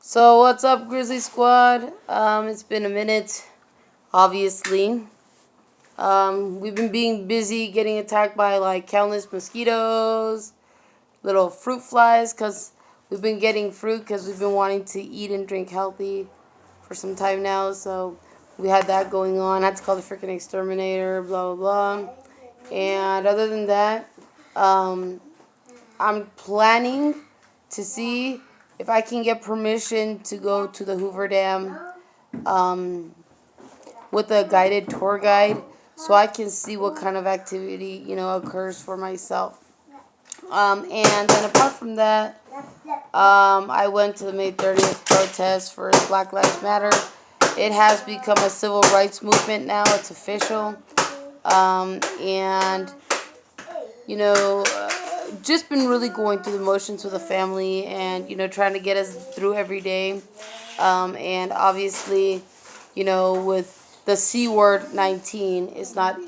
So what's up, Grizzly Squad? It's been a minute, obviously. We've been being busy getting attacked by like countless mosquitoes, little fruit flies, because we've been getting fruit because we've been wanting to eat and drink healthy for some time now. So we had that going on. I had to call the freaking exterminator, blah, blah, blah. And other than that, I'm planning to see if I can get permission to go to the Hoover Dam with a guided tour guide so I can see what kind of activity, occurs for myself. And then apart from that, I went to the May 30th protest for Black Lives Matter. It has become a civil rights movement now. It's official. And, just been really going through the motions with the family and, trying to get us through every day. And obviously, with the C word 19, it's not,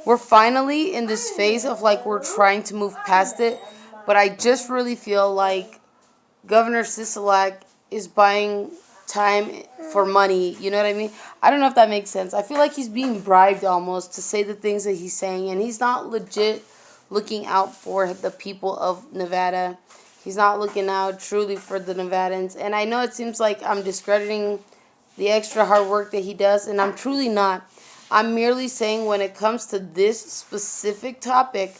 we're finally in this phase of like we're trying to move past it. But I just really feel like Governor Sisolak is buying time for money. You know what I mean? I don't know if that makes sense. I feel like he's being bribed almost to say the things that he's saying, and he's not legit looking out for the people of Nevada. He's not looking out truly for the Nevadans. And I know it seems like I'm discrediting the extra hard work that he does, and I'm truly not. I'm merely saying when it comes to this specific topic,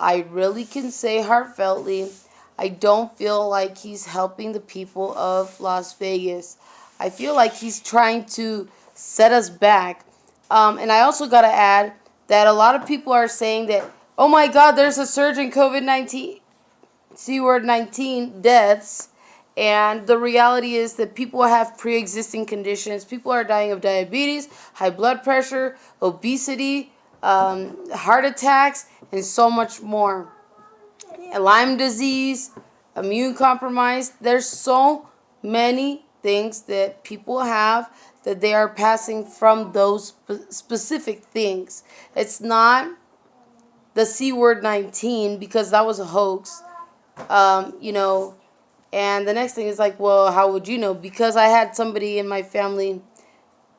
I really can say heartfeltly, I don't feel like he's helping the people of Las Vegas. I feel like he's trying to set us back. And I also got to add that a lot of people are saying that, oh my God, there's a surge in COVID-19, C-word 19 deaths. And the reality is that people have pre-existing conditions. People are dying of diabetes, high blood pressure, obesity, heart attacks, and so much more. Lyme disease, immune compromise. There's so many things that people have that they are passing from those specific things. It's not the C word 19 because that was a hoax, And the next thing is like, well, how would you know? Because I had somebody in my family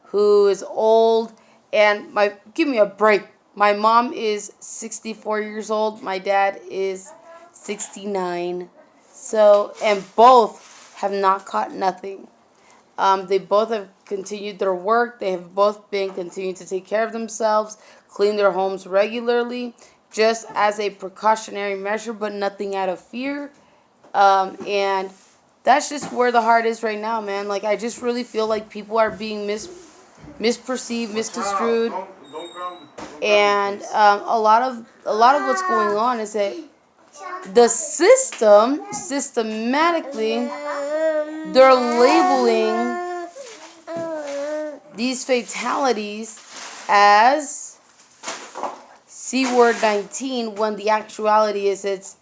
who is old, and give me a break. My mom is 64 years old. My dad is 69. So, and both have not caught nothing. They both have continued their work. They have both been continuing to take care of themselves, clean their homes regularly, just as a precautionary measure, but nothing out of fear. And that's just where the heart is right now, man. Like, I just really feel like people are being misperceived, misconstrued, and a lot of what's going on is that the systematically, they're labeling these fatalities as C-word 19 when the actuality is it's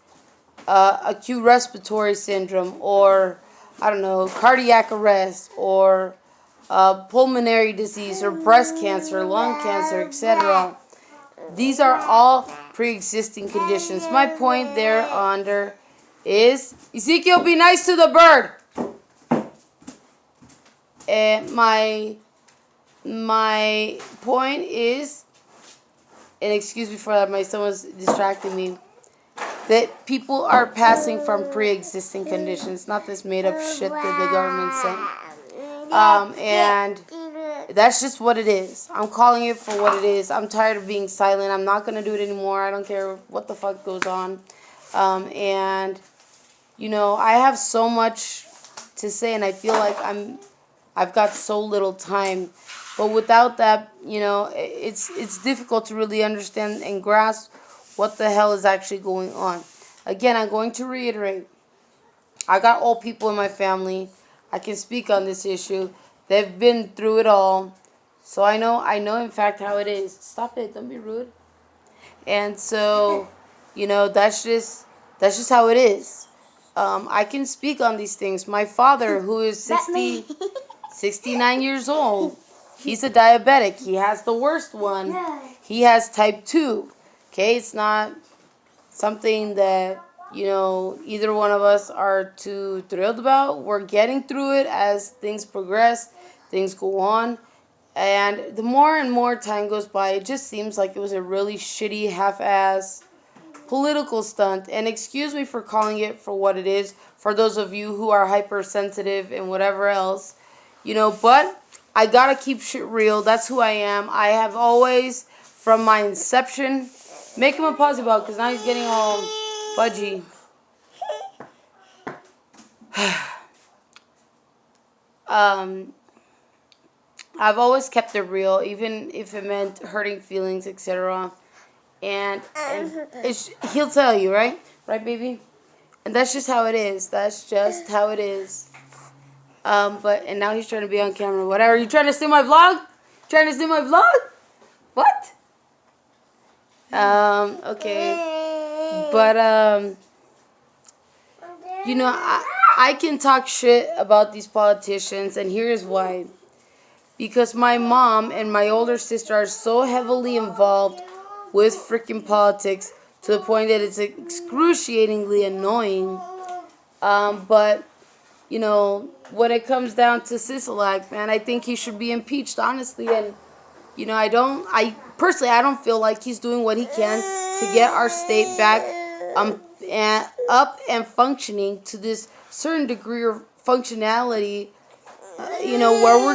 acute respiratory syndrome, or I don't know, cardiac arrest, or pulmonary disease, or breast cancer, lung cancer, etc. These are all pre-existing conditions. My point there, Onder, is Ezekiel, be nice to the bird. And my point is, and excuse me for that, my son was distracting me, that people are passing from pre-existing conditions, not this made-up shit that the government sent. And that's just what it is. I'm calling it for what it is. I'm tired of being silent. I'm not going to do it anymore. I don't care what the fuck goes on. And, I have so much to say, and I feel like I've got so little time. But without that, it's difficult to really understand and grasp what the hell is actually going on. Again, I'm going to reiterate. I got old people in my family. I can speak on this issue. They've been through it all. So I know in fact how it is. Stop it, don't be rude. And so, that's just how it is. I can speak on these things. My father, who is 69 years old, he's a diabetic. He has the worst one. He has type 2. Okay, it's not something that, either one of us are too thrilled about. We're getting through it as things progress, things go on. And the more and more time goes by, it just seems like it was a really shitty, half-ass political stunt. And excuse me for calling it for what it is, for those of you who are hypersensitive and whatever else, but I gotta keep shit real. That's who I am. I have always, from my inception, make him a positive about, because now he's getting all fudgy. I've always kept it real, even if it meant hurting feelings, etc. And he'll tell you, right? Right, baby? And that's just how it is. That's just how it is. And now he's trying to be on camera. Whatever. You trying to steal my vlog? Trying to steal my vlog? What? Okay. But, I can talk shit about these politicians, and here's why. Because my mom and my older sister are so heavily involved with freaking politics to the point that it's excruciatingly annoying. But, when it comes down to Sisolak, man, I think he should be impeached, honestly. And, I don't feel like he's doing what he can to get our state back up and functioning to this certain degree of functionality, where we're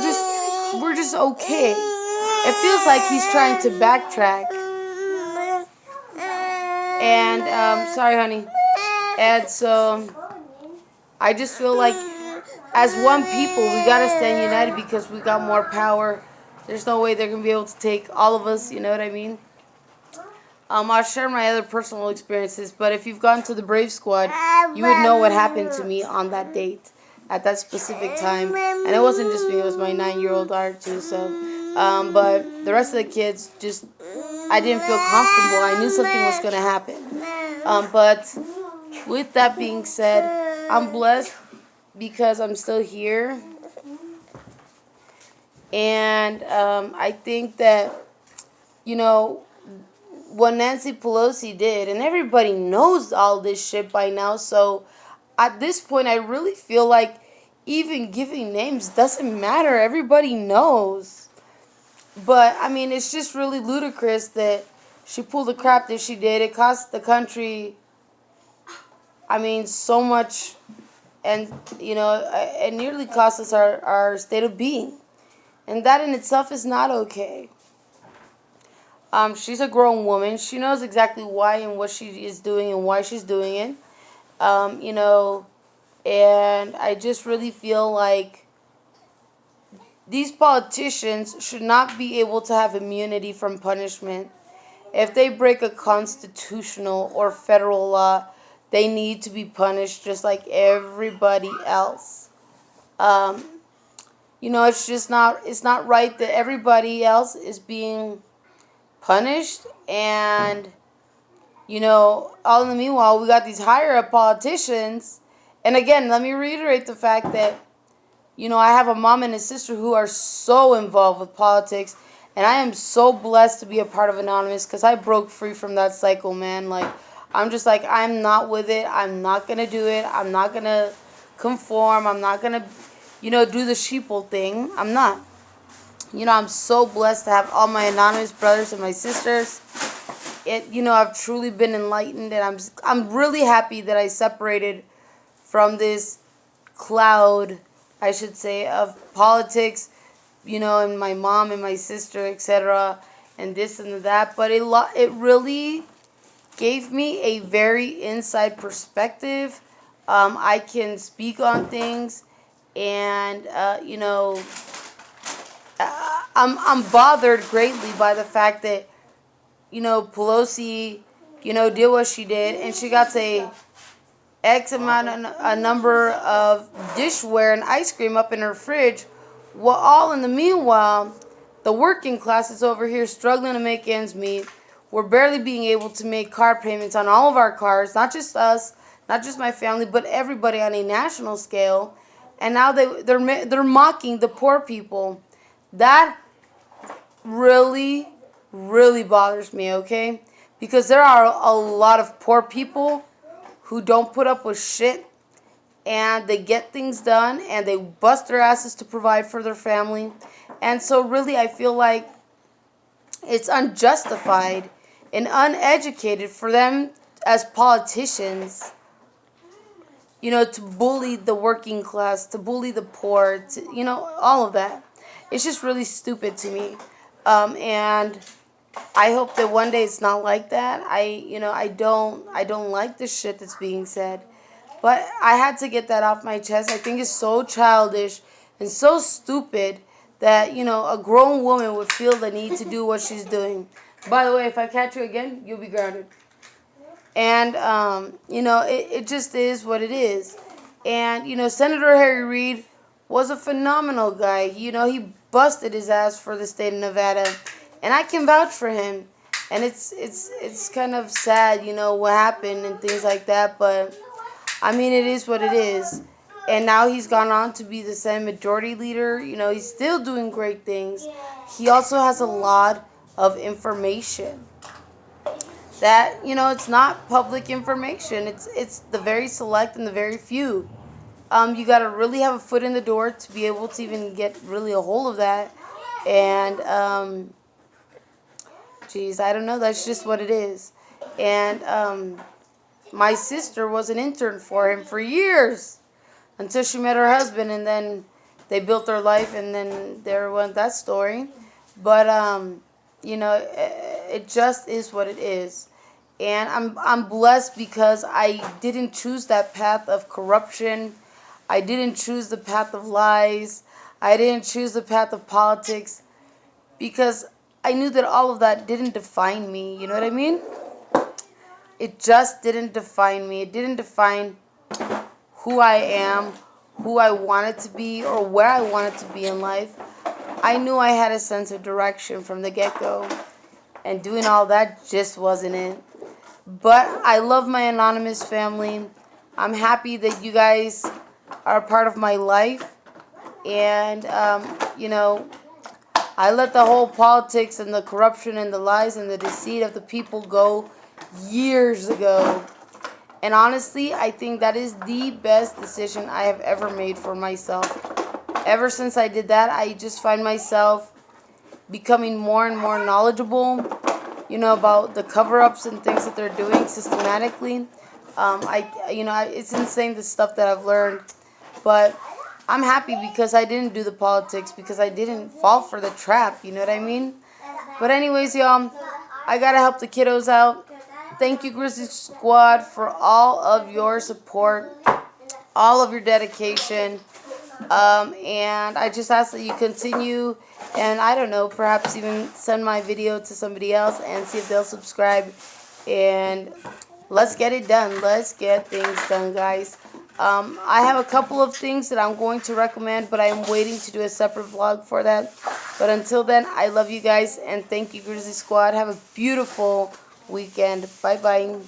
just okay. It feels like he's trying to backtrack. And, sorry, honey. And so, I just feel like, as one people, we gotta stand united because we got more power. There's no way they're gonna be able to take all of us, you know what I mean? I'll share my other personal experiences, but if you've gone to the Brave Squad, you would know what happened to me on that date, at that specific time. And it wasn't just me, it was my 9-year-old daughter too, so, but the rest of the kids I didn't feel comfortable. I knew something was gonna happen. But with that being said, I'm blessed because I'm still here. And I think that, what Nancy Pelosi did, and everybody knows all this shit by now, so at this point I really feel like even giving names doesn't matter. Everybody knows. But, it's just really ludicrous that she pulled the crap that she did. It cost the country, so much, and, it nearly cost us our state of being. And that in itself is not okay. She's a grown woman. She knows exactly why and what she is doing and why she's doing it. And I just really feel like these politicians should not be able to have immunity from punishment. If they break a constitutional or federal law, they need to be punished just like everybody else. It's not right that everybody else is being punished, and, all in the meanwhile, we got these higher up politicians. And again, let me reiterate the fact that, I have a mom and a sister who are so involved with politics, and I am so blessed to be a part of Anonymous because I broke free from that cycle, man. Like, I'm just like, I'm not with it. I'm not going to do it. I'm not going to conform. I'm not going to, do the sheeple thing. I'm not. I'm so blessed to have all my Anonymous brothers and my sisters. I've truly been enlightened, and I'm really happy that I separated from this cloud, I should say, of politics, and my mom and my sister, etc., and this and that. But it really gave me a very inside perspective. I can speak on things, and I'm bothered greatly by the fact that Pelosi did what she did, and she got a number of dishware and ice cream up in her fridge, while all in the meanwhile the working class is over here struggling to make ends meet. We're barely being able to make car payments on all of our cars, not just us, not just my family, but everybody on a national scale. And now they're mocking the poor people. That really, really bothers me, okay? Because there are a lot of poor people who don't put up with shit, and they get things done and they bust their asses to provide for their family. And so really I feel like it's unjustified and uneducated for them as politicians, to bully the working class, to bully the poor, all of that. It's just really stupid to me. And I hope that one day it's not like that. I don't like the shit that's being said. But I had to get that off my chest. I think it's so childish and so stupid that, a grown woman would feel the need to do what she's doing. By the way, if I catch you again, you'll be grounded. And, it just is what it is. And, Senator Harry Reid was a phenomenal guy. He busted his ass for the state of Nevada. And I can vouch for him. And it's kind of sad, what happened and things like that. But, I mean, it is what it is. And now he's gone on to be the Senate Majority Leader. He's still doing great things. He also has a lot of information that, it's not public information. It's the very select and the very few. You got to really have a foot in the door to be able to even get really a hold of that. And, I don't know. That's just what it is. And my sister was an intern for him for years until she met her husband, and then they built their life, and then there went that story. But, it just is what it is. And I'm blessed because I didn't choose that path of corruption. I didn't choose the path of lies. I didn't choose the path of politics because I knew that all of that didn't define me. You know what I mean? It just didn't define me. It didn't define who I am, who I wanted to be, or where I wanted to be in life. I knew I had a sense of direction from the get-go, and doing all that just wasn't it. But I love my anonymous family. I'm happy that you guys are a part of my life. And, I let the whole politics and the corruption and the lies and the deceit of the people go years ago. And honestly, I think that is the best decision I have ever made for myself. Ever since I did that, I just find myself becoming more and more knowledgeable, about the cover-ups and things that they're doing systematically. It's insane the stuff that I've learned. But I'm happy because I didn't do the politics, because I didn't fall for the trap, you know what I mean? But anyways, y'all, I gotta help the kiddos out. Thank you, Grizzly Squad, for all of your support, all of your dedication. And I just ask that you continue, and I don't know, perhaps even send my video to somebody else and see if they'll subscribe. And let's get it done. Let's get things done, guys. I have a couple of things that I'm going to recommend, but I am waiting to do a separate vlog for that. But until then, I love you guys, and thank you, Grizzly Squad. Have a beautiful weekend. Bye-bye.